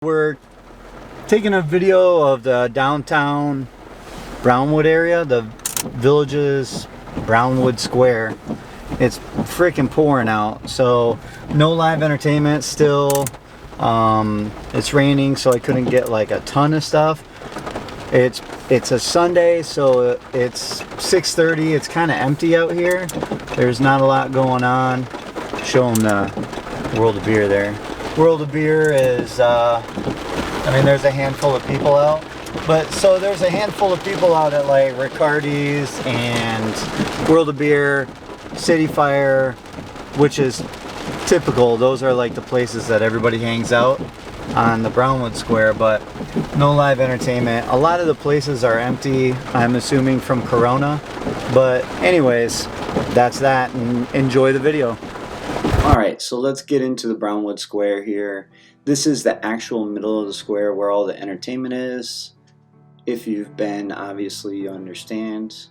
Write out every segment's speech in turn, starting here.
We're taking a video of the downtown Brownwood area, the village's Brownwood Square. It's freaking pouring out, so no live entertainment still. It's raining, so I couldn't get like a ton of stuff. It's a Sunday, so it's 6:30. It's kind of empty out here. There's not a lot going on. Show them the World of Beer there. World of Beer is, I mean, there's a handful of people out. But so there's a handful of people out at like Riccardi's and World of Beer, City Fire, which is typical. Those are like the places that everybody hangs out on the Brownwood Square, but no live entertainment. A lot of the places are empty, I'm assuming from Corona. But anyways, that's that, and enjoy the video. Alright, so let's get into the Brownwood Square here. This is the actual middle of the square where all the entertainment is. If you've been, obviously you understand.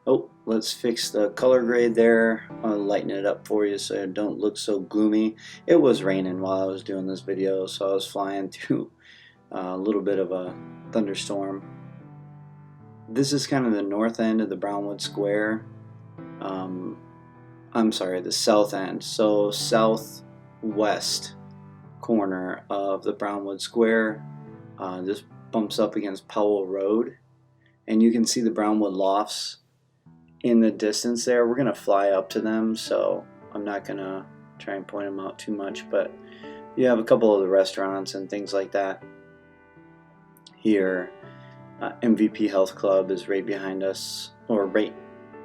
Oh, let's fix the color grade there. I'll lighten it up for you so it don't look so gloomy. It was raining while I was doing this video, so I was flying through a little bit of a thunderstorm. This is kind of the north end of the Brownwood Square. I'm sorry, the south end. So southwest corner of the Brownwood Square. This bumps up against Powell Road, and you can see the Brownwood Lofts in the distance there. We're gonna fly up to them, so I'm not gonna try and point them out too much, but you have a couple of the restaurants and things like that here. MVP Health Club is right behind us, or right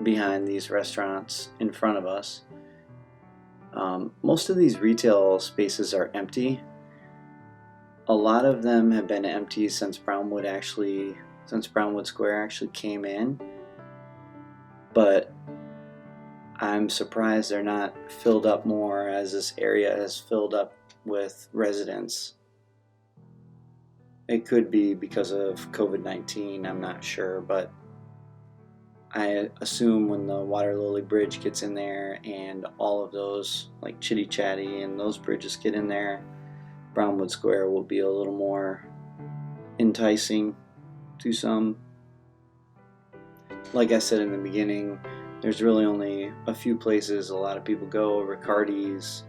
behind these restaurants in front of us. Most of these retail spaces are empty. A lot of them have been empty since Brownwood Square actually came in, but I'm surprised they're not filled up more as this area has filled up with residents. It could be because of COVID-19, I'm not sure, but I assume when the Water Lily Bridge gets in there and all of those like Chitty Chatty and those bridges get in there, Brownwood Square will be a little more enticing to some. Like I said in the beginning, there's really only a few places a lot of people go: Riccardi's,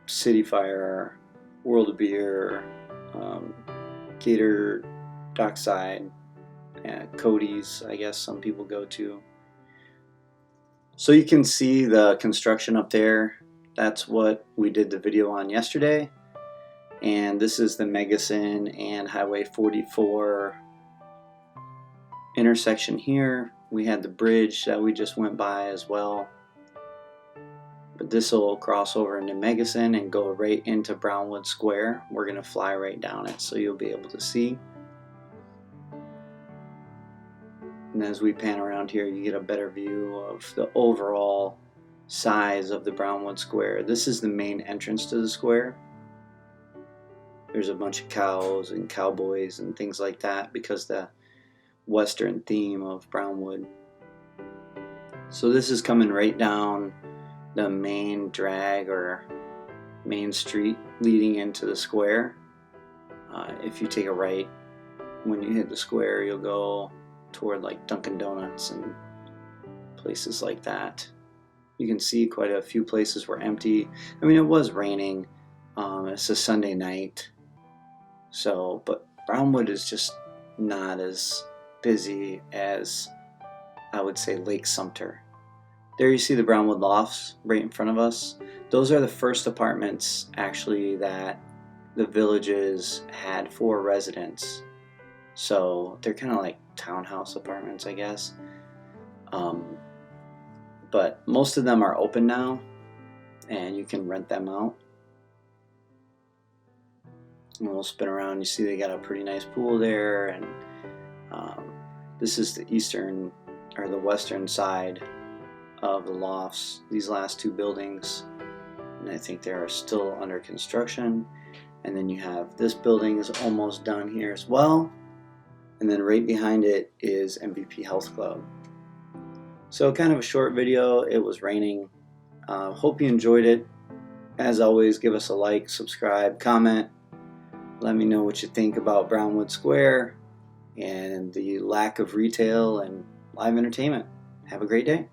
City Fire, World of Beer, Gator Dockside, Cody's, I guess some people go to. So you can see the construction up there. That's what we did the video on yesterday. And this is the Megason and Highway 44 intersection here. We had the bridge that we just went by as well. But this will cross over into Megason and go right into Brownwood Square. We're going to fly right down it so you'll be able to see. And as we pan around here, you get a better view of the overall size of the Brownwood Square. This is the main entrance to the square. There's a bunch of cows and cowboys and things like that because the western theme of Brownwood. So this is coming right down the main drag or main street leading into the square. If you take a right when you hit the square, you'll go toward like Dunkin' Donuts and places like that. You can see quite a few places were empty. I mean, it was raining. It's a Sunday night. So, but Brownwood is just not as busy as, I would say, Lake Sumter. There you see the Brownwood Lofts right in front of us. Those are the first apartments actually that the villages had for residents. So they're kind of like townhouse apartments, I guess. But most of them are open now and you can rent them out. And we'll spin around. You see they got a pretty nice pool there, and this is the eastern or the western side of the lofts. These last two buildings, and I think they are still under construction. And then you have this building is almost done here as well. And then right behind it is MVP Health Club. So kind of a short video. It was raining. Hope you enjoyed it. As always, give us a like, subscribe, comment. Let me know what you think about Brownwood Square and the lack of retail and live entertainment. Have a great day.